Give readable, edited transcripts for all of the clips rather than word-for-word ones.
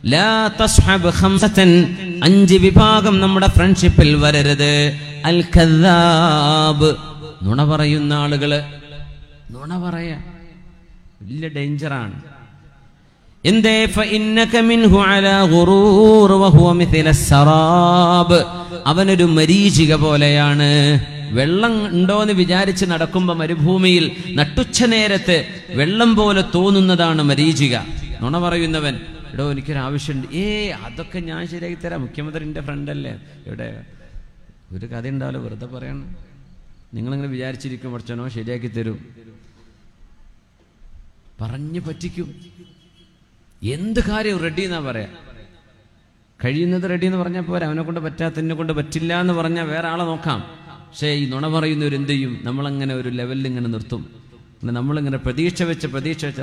ലാ തസ്ഹബ് ഖംസതൻ, 5 വിഭാഗം നമ്മുടെ ഫ്രണ്ട്ഷിപ്പിൽ വരരുത്. അൽ കദ്ദാബ്, നുണ പറയുന്ന ആളുകള്. നുണ പറയാ വലിയ ഡേഞ്ചറാണ്. എന്തേ? ഫഇന്നക മിൻഹു അലാ ഗുറൂർ വഹുവ മിഥല സറാബ്, അവനൊരു മരീചിക പോലെയാണ്. വെള്ളം ഉണ്ടോന്ന് വിചാരിച്ച് നടക്കുമ്പോ മരുഭൂമിയിൽ നട്ടുച്ച നേരത്ത് വെള്ളം പോലെ തോന്നുന്നതാണ് മരീചിക. നുണ പറയുന്നവൻ, എടോ എനിക്കൊരാവശ്യമുണ്ട്, അതൊക്കെ ഞാൻ ശരിയാക്കി തരാം, മുഖ്യമന്ത്രിന്റെ ഫ്രണ്ടല്ലേ, ഇവിടെ ഒരു കഥ ഉണ്ടാവില്ല, വെറുതെ പറയണം. നിങ്ങളിങ്ങനെ വിചാരിച്ചിരിക്കും പഠിച്ചനോ ശരിയാക്കി തരും, പറഞ്ഞു പറ്റിക്കും. എന്ത് കാര്യം റെഡി എന്നാ പറയാ. കഴിയുന്നത് റെഡി എന്ന് പറഞ്ഞാൽ പോരാ, അവനെ കൊണ്ട് പറ്റാത്ത എന്നെ കൊണ്ട് പറ്റില്ല എന്ന് പറഞ്ഞാൽ വേറെ ആളെ നോക്കാം. പക്ഷേ ഈ നുണ പറയുന്നവരെന്ത് ചെയ്യും? നമ്മളങ്ങനെ ഒരു ലെവലിൽ ഇങ്ങനെ നിർത്തും. നമ്മളിങ്ങനെ പ്രതീക്ഷ വെച്ച്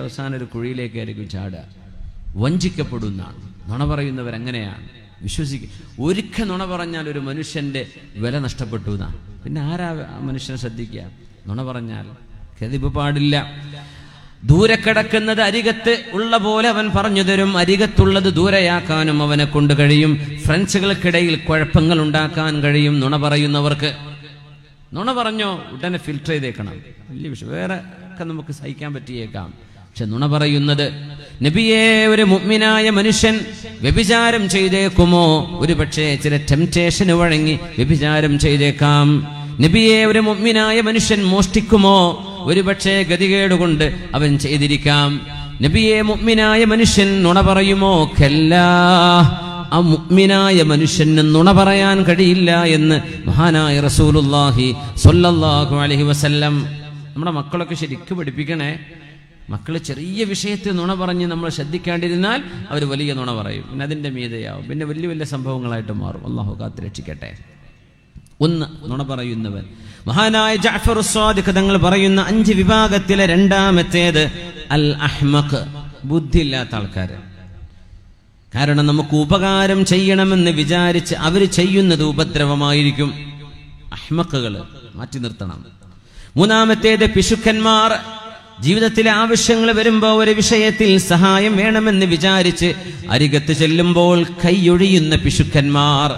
അവസാനം ഒരു കുഴിയിലേക്കായിരിക്കും ചാടുക. വഞ്ചിക്കപ്പെടുന്നതാണ് നുണ പറയുന്നവരങ്ങനെയാണ്. വിശ്വസിക്കുക. ഒരിക്കൽ നുണ പറഞ്ഞാൽ ഒരു മനുഷ്യന്റെ വില നഷ്ടപ്പെട്ടു എന്നാ. പിന്നെ ആരാ മനുഷ്യനെ ശ്രദ്ധിക്കുക? നുണ പറഞ്ഞാൽ കെദിബ് പാടില്ല. ദൂരെ കിടക്കുന്നത് അരികത്ത് ഉള്ള പോലെ അവൻ പറഞ്ഞു തരും, അരികത്തുള്ളത് ദൂരെയാക്കാനും അവനെ കൊണ്ട് കഴിയും. ഫ്രണ്ട്സുകൾക്കിടയിൽ കുഴപ്പങ്ങൾ ഉണ്ടാക്കാൻ കഴിയും നുണ പറയുന്നവർക്ക്. നുണ പറഞ്ഞോ ഉടനെ ഫിൽറ്റർ ചെയ്തേക്കണം, വലിയ വിഷയം. വേറെ ഒക്കെ നമുക്ക് സഹിക്കാൻ പറ്റിയേക്കാം, പക്ഷെ നുണ പറയുന്നത്. നബിയെ, ഒരു മുഅ്മിനായ മനുഷ്യൻ വ്യഭിചാരം ചെയ്തേക്കുമോ? ഒരു പക്ഷേ ചില ടെംപ്റ്റേഷന് വഴങ്ങി വ്യഭിചാരം ചെയ്തേക്കാം. നബിയെ, ഒരു മുഅ്മിനായ മനുഷ്യൻ മോഷ്ടിക്കുമോ? ഒരു പക്ഷേ ഗതികേടുകൊണ്ട് അവൻ ചെയ്തിരിക്കാം. നബിയെ, മുഅ്മിനായ മനുഷ്യൻ നുണ പറയുമോ? കല്ലാ, ആ മുഅ്മിനായ മനുഷ്യന് നുണ പറയാൻ കഴിയില്ല എന്ന് മഹാനായ റസൂലുള്ളാഹി സ്വല്ലല്ലാഹു അലൈഹി വസല്ലം. നമ്മുടെ മക്കളൊക്കെ ശരിക്കും പഠിപ്പിക്കണേ. മക്കൾ ചെറിയ വിഷയത്തിൽ നുണ പറഞ്ഞ് നമ്മൾ ശ്രദ്ധിക്കാണ്ടിരുന്നാൽ അവർ വലിയ നുണ പറയും, പിന്നെ അതിൻ്റെ മീതെയാവും, പിന്നെ വലിയ വലിയ സംഭവങ്ങളായിട്ട് മാറും. അല്ലാഹു കാത്ത് രക്ഷിക്കട്ടെ. ഒന്ന്, നുണ പറയുന്നവൻ. മഹാനായ ജഅഫർ സ്വാദിഖ് തങ്ങൾ പറയുന്ന 5 വിഭാഗത്തിലെ രണ്ടാമത്തേത് അൽ അഹ്മഖ്, ബുദ്ധിയില്ലാത്ത ആൾക്കാർ. കാരണം നമുക്ക് ഉപകാരം ചെയ്യണമെന്ന് വിചാരിച്ച് അവർ ചെയ്യുന്നത് ഉപദ്രവമായിരിക്കും. അഹ്മഖുകൾ മാറ്റി നിർത്തണം. മൂന്നാമത്തേത് പിശുക്കന്മാർ. ജീവിതത്തിലെ ആവശ്യങ്ങൾ വരുമ്പോൾ ഒരു വിഷയത്തിൽ സഹായം വേണമെന്ന് വിചാരിച്ച് അരികത്ത് ചെല്ലുമ്പോൾ കൈയൊഴിയുന്ന പിശുക്കന്മാർ.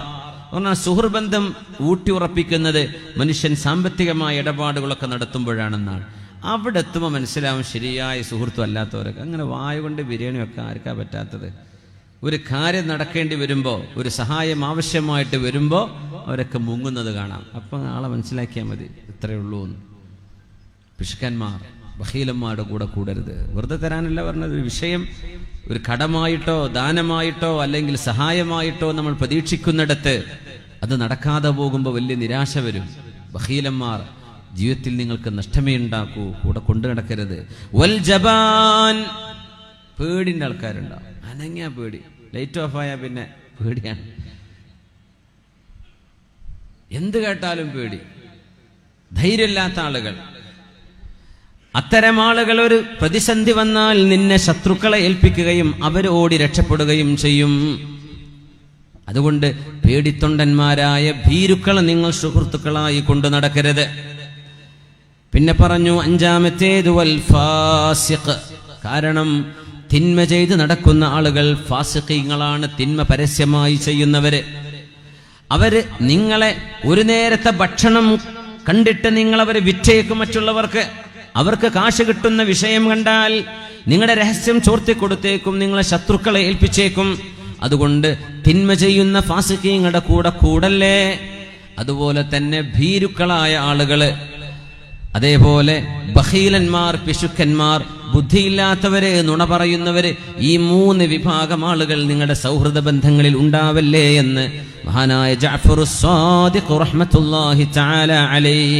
പറഞ്ഞാൽ സുഹൃബന്ധം ഊട്ടിയുറപ്പിക്കുന്നത് മനുഷ്യൻ സാമ്പത്തികമായ ഇടപാടുകളൊക്കെ നടത്തുമ്പോഴാണെന്നാണ്. അവിടെ എത്തുമ്പോൾ മനസ്സിലാവും ശരിയായ സുഹൃത്തും അല്ലാത്തവരൊക്കെ. അങ്ങനെ വായ കൊണ്ട് ബിരിയാണി വെക്കാൻ ആർക്കാ പറ്റാത്തത്? ഒരു കാര്യം നടക്കേണ്ടി വരുമ്പോൾ, ഒരു സഹായം ആവശ്യമായിട്ട് വരുമ്പോൾ അവരൊക്കെ മുങ്ങുന്നത് കാണാം. അപ്പം ആളെ മനസ്സിലാക്കിയാൽ മതി, ഇത്രയേ ഉള്ളൂ എന്ന്. പിശുക്കന്മാർ, ബഖീലന്മാരുടെ കൂടെ കൂടരുത്. വെറുതെ തരാനല്ല പറഞ്ഞത്. ഒരു വിഷയം ഒരു കടമായിട്ടോ ദാനമായിട്ടോ അല്ലെങ്കിൽ സഹായമായിട്ടോ നമ്മൾ പ്രതീക്ഷിക്കുന്നിടത്ത് അത് നടക്കാതെ പോകുമ്പോൾ വലിയ നിരാശ വരും. ബഖീലന്മാർ ജീവിതത്തിൽ നിങ്ങൾക്ക് നഷ്ടമേ ഉണ്ടാക്കൂ, കൂടെ കൊണ്ടു നടക്കരുത്. വൽ ജബാൻ, പേടിൻ്റെ ആൾക്കാരുണ്ടാവും. അനങ്ങിയ പേടി, ലൈറ്റ് ഓഫ് ആയാൽ പിന്നെ പേടിയാണ്. എന്ത് കേട്ടാലും പേടി. ധൈര്യമില്ലാത്ത ആളുകൾ. അത്തരം ആളുകൾ ഒരു പ്രതിസന്ധി വന്നാൽ നിന്നെ ശത്രുക്കളെ ഏൽപ്പിക്കുകയും അവർ ഓടി രക്ഷപ്പെടുകയും ചെയ്യും. അതുകൊണ്ട് പേടിത്തൊണ്ടന്മാരായ ഭീരുക്കളെ നിങ്ങൾ സുഹൃത്തുക്കളായി കൊണ്ടു നടക്കരുത്. പിന്നെ പറഞ്ഞു അഞ്ചാമത്തേത് വൽ ഫാസിഖ്. കാരണം തിന്മ ചെയ്ത് നടക്കുന്ന ആളുകൾ ഫാസിഖീങ്ങളാണ്, തിന്മ പരസ്യമായി ചെയ്യുന്നവര്. അവര് നിങ്ങളെ ഒരു നേരത്തെ ഭക്ഷണം കണ്ടിട്ട് നിങ്ങളവരെ വിറ്റേക്കും മറ്റുള്ളവർക്ക്. അവർക്ക് കാശ് കിട്ടുന്ന വിഷയം കണ്ടാൽ നിങ്ങളുടെ രഹസ്യം ചോർത്തിക്കൊടുത്തേക്കും, നിങ്ങളെ ശത്രുക്കളെ ഏൽപ്പിച്ചേക്കും. അതുകൊണ്ട് തിന്മ ചെയ്യുന്ന ഫാസിഖീങ്ങളുടെ കൂടെ കൂടല്ലേ. അതുപോലെ തന്നെ ഭീരുക്കളായ ആളുകള്, അതേപോലെ ബഖീലന്മാർ, പിശുക്കന്മാർ, ബുദ്ധിയില്ലാത്തവര്, നുണ പറയുന്നവര്, ഈ 3 വിഭാഗം ആളുകൾ നിങ്ങളുടെ സൗഹൃദ ബന്ധങ്ങളിൽ ഉണ്ടാവല്ലേ എന്ന് മഹാനായ ജഅഫർ സ്വാദിഖ് റഹ്മത്തുള്ളാഹി തആല അലൈഹി